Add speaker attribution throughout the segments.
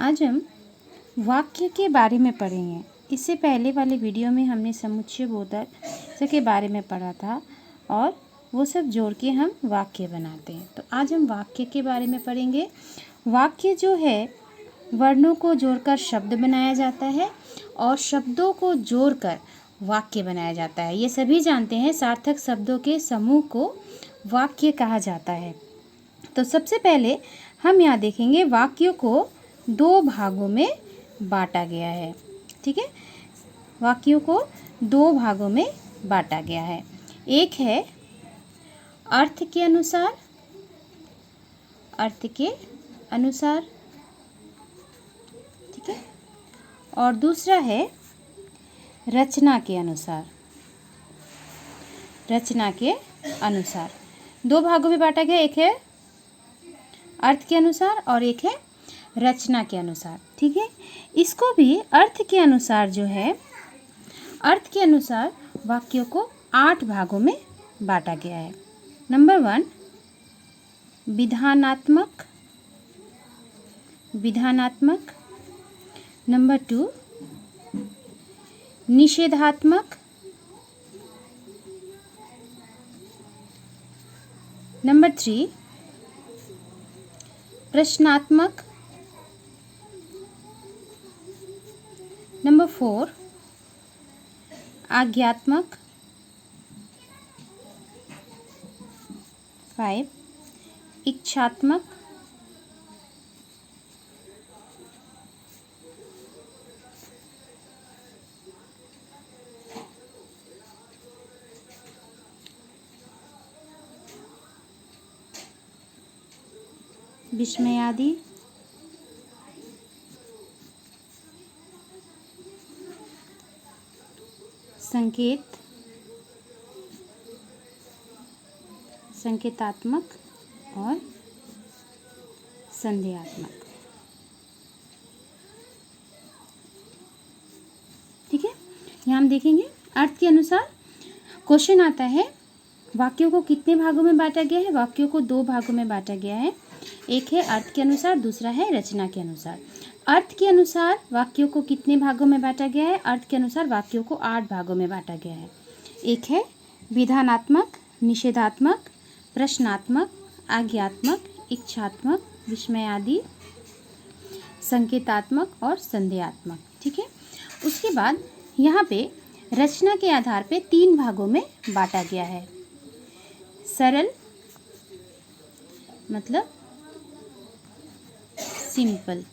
Speaker 1: आज हम वाक्य के बारे में पढ़ेंगे। इससे पहले वाले वीडियो में हमने समुच्चय बोधक के बारे में पढ़ा था और वो सब जोड़ के हम वाक्य बनाते हैं। तो आज हम वाक्य के बारे में पढ़ेंगे। वाक्य जो है वर्णों को जोड़कर शब्द बनाया जाता है और शब्दों को जोड़कर वाक्य बनाया जाता है। ये सभी जानते हैं सार्थक शब्दों के समूह को वाक्य कहा जाता है। तो सबसे पहले हम यहाँ देखेंगे वाक्यों को दो भागों में बांटा गया है। ठीक है, वाक्यों को दो भागों में बांटा गया है। एक है अर्थ के अनुसार, अर्थ के अनुसार, ठीक है, और दूसरा है रचना के अनुसार, रचना के अनुसार। दो भागों में बांटा गया, एक है अर्थ के अनुसार और एक है रचना के अनुसार। ठीक है, इसको भी अर्थ के अनुसार जो है, अर्थ के अनुसार वाक्यों को 8 भागों में बांटा गया है। नंबर 1 विधानात्मक, विधानात्मक। नंबर 2 निषेधात्मक। नंबर 3 प्रश्नात्मक। नंबर 4 आज्ञात्मक। 5 इच्छात्मक। 6 विस्मयादि। 7 संकेत, संकेतात्मक और संदेहात्मक। ठीक है, यहाँ हम देखेंगे अर्थ के अनुसार क्वेश्चन आता है वाक्यों को कितने भागों में बांटा गया है। वाक्यों को 2 भागों में बांटा गया है। एक है अर्थ के अनुसार, दूसरा है रचना के अनुसार। अर्थ के अनुसार वाक्यों को कितने भागों में बांटा गया है। अर्थ के अनुसार वाक्यों को 8 भागों में बांटा गया है। एक है विधानात्मक, निषेधात्मक, प्रश्नात्मक, आज्ञात्मक, इच्छात्मक, विस्मयादि, संकेतात्मक और संदेहात्मक। ठीक है, उसके बाद यहाँ पे रचना के आधार पे 3 भागों में बांटा गया है। सरल मतलब सिंपल,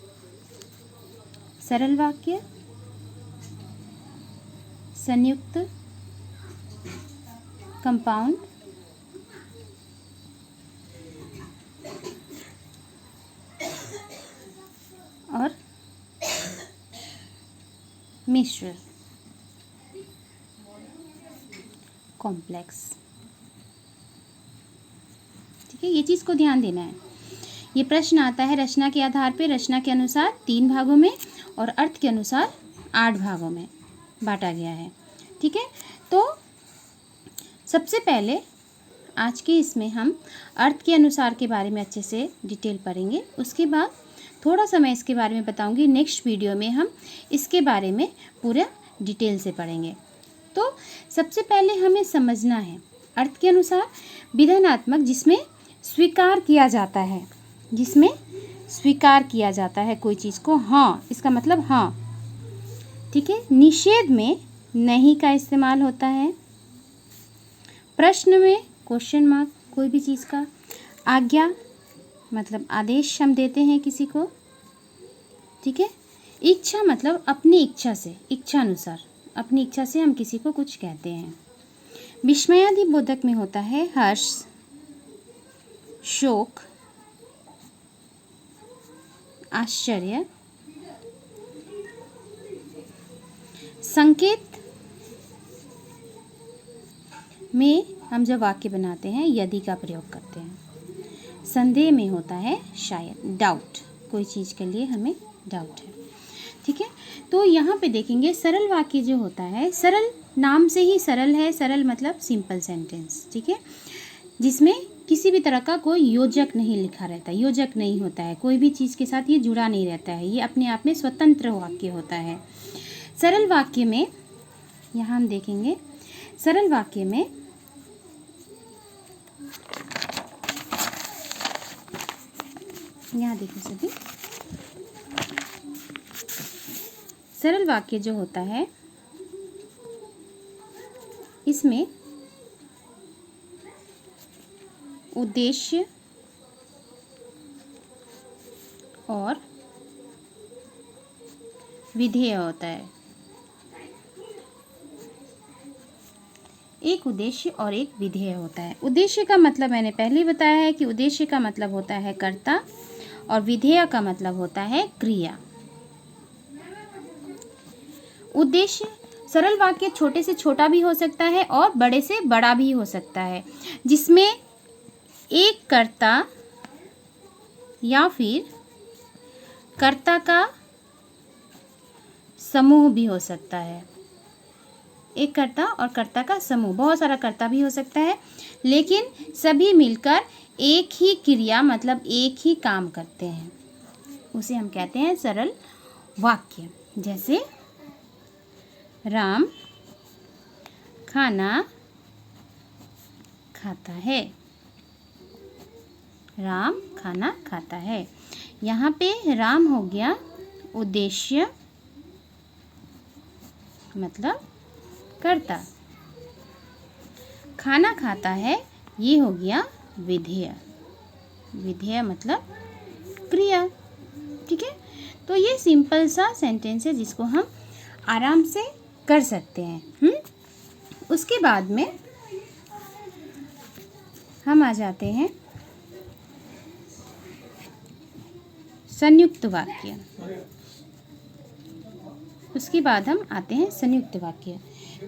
Speaker 1: सरल वाक्य, संयुक्त कंपाउंड, और मिश्र कॉम्प्लेक्स। ठीक है, ये चीज़ को ध्यान देना है। ये प्रश्न आता है रचना के आधार पे, रचना के अनुसार 3 भागों में और अर्थ के अनुसार 8 भागों में बांटा गया है। ठीक है, तो सबसे पहले आज के इसमें हम अर्थ के अनुसार के बारे में अच्छे से डिटेल पढ़ेंगे। उसके बाद थोड़ा सा मैं इसके बारे में बताऊंगी। नेक्स्ट वीडियो में हम इसके बारे में पूरा डिटेल से पढ़ेंगे। तो सबसे पहले हमें समझना है अर्थ के अनुसार विधानात्मक, जिसमें स्वीकार किया जाता है, जिसमें स्वीकार किया जाता है कोई चीज़ को। हाँ, इसका मतलब हाँ। ठीक है, निषेध में नहीं का इस्तेमाल होता है। प्रश्न में क्वेश्चन मार्क कोई भी चीज़ का। आज्ञा मतलब आदेश हम देते हैं किसी को। ठीक है, इच्छा मतलब अपनी इच्छा से, इच्छा अनुसार, अपनी इच्छा से हम किसी को कुछ कहते हैं। विस्मयादि बोधक में होता है हर्ष, शोक, आश्चर्य। संकेत में हम जब वाक्य बनाते हैं यदि का प्रयोग करते हैं। संदेह में होता है शायद, डाउट, कोई चीज़ के लिए हमें डाउट है। ठीक है, तो यहाँ पे देखेंगे सरल वाक्य जो होता है, सरल नाम से ही सरल है। सरल मतलब सिंपल सेंटेंस। ठीक है, जिसमें किसी भी तरह का कोई योजक नहीं लिखा रहता, योजक नहीं होता है, कोई भी चीज़ के साथ ये जुड़ा नहीं रहता है, ये अपने आप में स्वतंत्र वाक्य होता है। सरल वाक्य में यहाँ हम देखेंगे, सरल वाक्य में यहाँ देखो सभी, सरल वाक्य जो होता है इसमें उद्देश्य और विधेय होता है। एक उद्देश्य और एक विधेय होता है। उद्देश्य का मतलब मैंने पहले ही बताया है कि उद्देश्य का मतलब होता है कर्ता और विधेय का मतलब होता है क्रिया। उद्देश्य, सरल वाक्य छोटे से छोटा भी हो सकता है और बड़े से बड़ा भी हो सकता है, जिसमें एक कर्ता या फिर कर्ता का समूह भी हो सकता है। एक कर्ता और कर्ता का समूह, बहुत सारा कर्ता भी हो सकता है, लेकिन सभी मिलकर एक ही क्रिया मतलब एक ही काम करते हैं, उसे हम कहते हैं सरल वाक्य। जैसे राम खाना खाता है, राम खाना खाता है। यहाँ पे राम हो गया उद्देश्य मतलब कर्ता, खाना खाता है ये हो गया विधेय, विधेय मतलब क्रिया। ठीक है, तो ये सिंपल सा सेंटेंस है जिसको हम आराम से कर सकते हैं। उसके बाद में हम आ जाते हैं संयुक्त वाक्य। उसके बाद हम आते हैं संयुक्त वाक्य।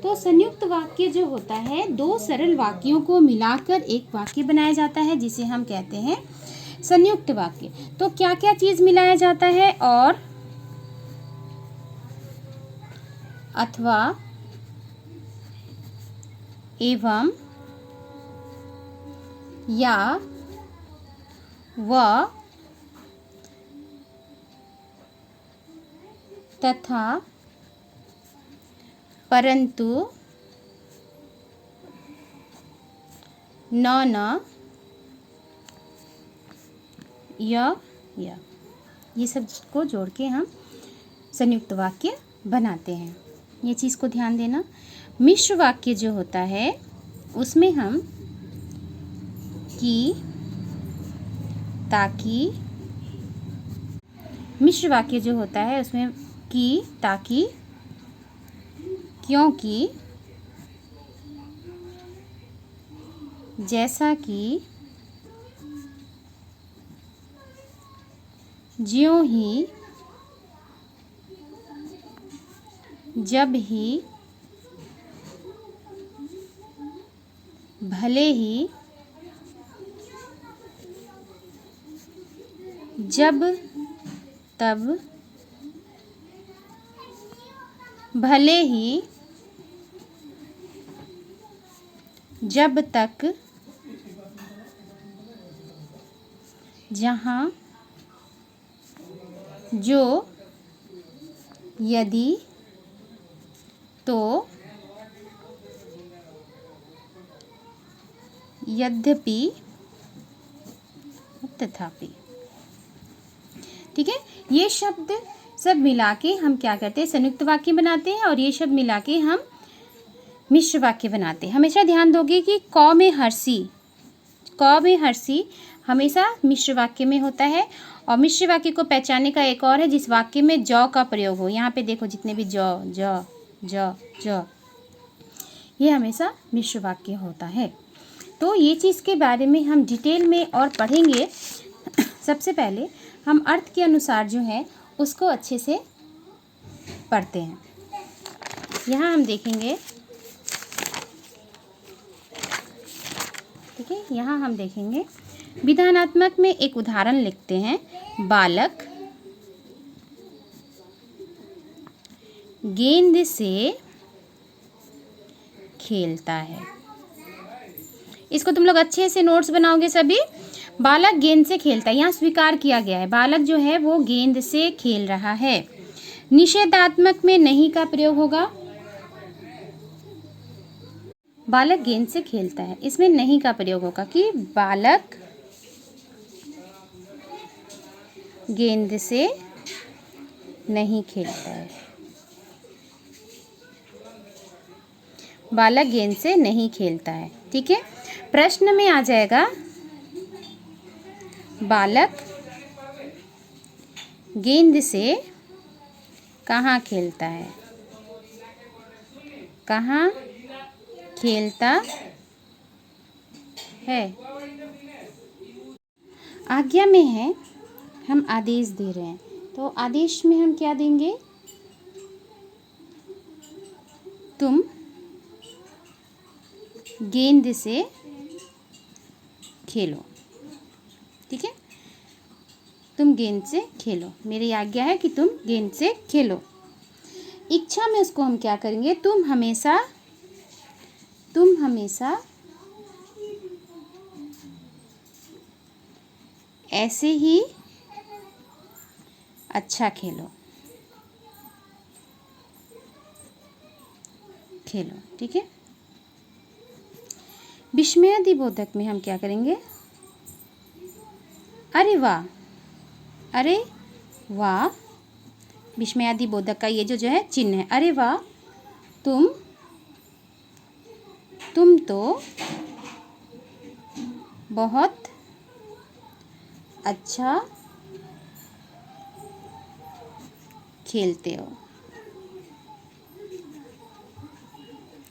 Speaker 1: तो संयुक्त वाक्य जो होता है, दो सरल वाक्यों को मिलाकर एक वाक्य बनाया जाता है जिसे हम कहते हैं संयुक्त वाक्य। तो क्या क्या चीज़ मिलाया जाता है? और, अथवा, एवं, या, व, तथा, परंतु, न, या, ये सब को जोड़ के हम संयुक्त वाक्य बनाते हैं। ये चीज़ को ध्यान देना। मिश्र वाक्य जो होता है उसमें हम कि, ताकि, मिश्र वाक्य जो होता है उसमें कि, ताकि, क्योंकि, जैसा कि, ज्यों ही, जब ही, भले ही, जब तब, भले ही, जब तक, जहाँ, जो, यदि, तो, यद्यपि, तथापि। ठीक है, ये शब्द सब मिला के हम क्या करते हैं, संयुक्त वाक्य बनाते हैं, और ये शब्द मिला के हम मिश्र वाक्य बनाते हैं। हमेशा ध्यान दोगे कि क में हर्षी हमेशा मिश्र वाक्य में होता है, और मिश्र वाक्य को पहचानने का एक और है जिस वाक्य में ज का प्रयोग हो। यहाँ पे देखो जितने भी ज ये हमेशा मिश्र वाक्य होता है। तो ये चीज़ के बारे में हम डिटेल में और पढ़ेंगे। सबसे पहले हम अर्थ के अनुसार जो है उसको अच्छे से पढ़ते हैं। यहाँ हम देखेंगे, ठीक है, यहाँ हम देखेंगे विधानात्मक में एक उदाहरण लिखते हैं। बालक गेंद से खेलता है। इसको तुम लोग अच्छे से नोट्स बनाओगे सभी। बालक गेंद से खेलता है, यहाँ स्वीकार किया गया है, बालक जो है वो गेंद से खेल रहा है। निषेधात्मक में नहीं का प्रयोग होगा, बालक गेंद से खेलता है, इसमें नहीं का प्रयोग होगा कि बालक गेंद से नहीं खेलता है, बालक गेंद से नहीं खेलता है। ठीक है, प्रश्न में आ जाएगा बालक गेंद से कहाँ खेलता है, कहाँ खेलता है। आज्ञा में है, हम आदेश दे रहे हैं, तो आदेश में हम क्या देंगे, तुम गेंद से खेलो। ठीक है, तुम गेंद से खेलो, मेरी आज्ञा है कि तुम गेंद से खेलो। इच्छा में उसको हम क्या करेंगे, तुम हमेशा ऐसे ही अच्छा खेलो। ठीक है, विस्मयादिबोधक में हम क्या करेंगे, अरे वाह, अरे वाह, विस्मयादिबोधक का ये जो है चिन्ह है, अरे वाह, तुम तो बहुत अच्छा खेलते हो।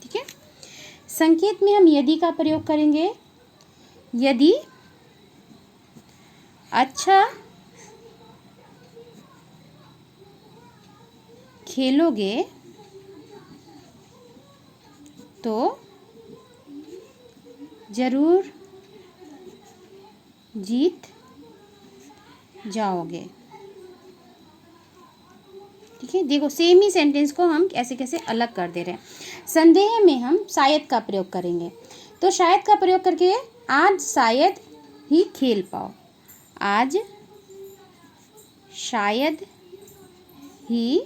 Speaker 1: ठीक है, संकेत में हम यदि का प्रयोग करेंगे, यदि अच्छा खेलोगे तो जरूर जीत जाओगे। ठीक है, देखो सेम ही सेंटेंस को हम ऐसे कैसे अलग कर दे रहे हैं। संदेह में हम शायद का प्रयोग करेंगे, तो शायद का प्रयोग करके आज शायद ही खेल पाओ, आज शायद ही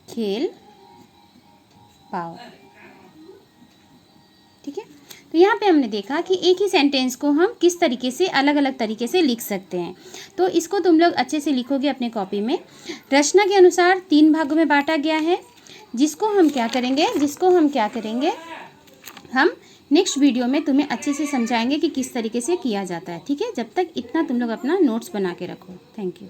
Speaker 1: खेल पाओ। ठीक है, तो यहाँ पे हमने देखा कि एक ही सेंटेंस को हम किस तरीके से अलग अलग तरीके से लिख सकते हैं। तो इसको तुम लोग अच्छे से लिखोगे अपने कॉपी में। रचना के अनुसार 3 भागों में बांटा गया है, जिसको हम क्या करेंगे, हम नेक्स्ट वीडियो में तुम्हें अच्छे से समझाएंगे कि किस तरीके से किया जाता है। ठीक है, जब तक इतना तुम लोग अपना नोट्स बना के रखो। Thank you.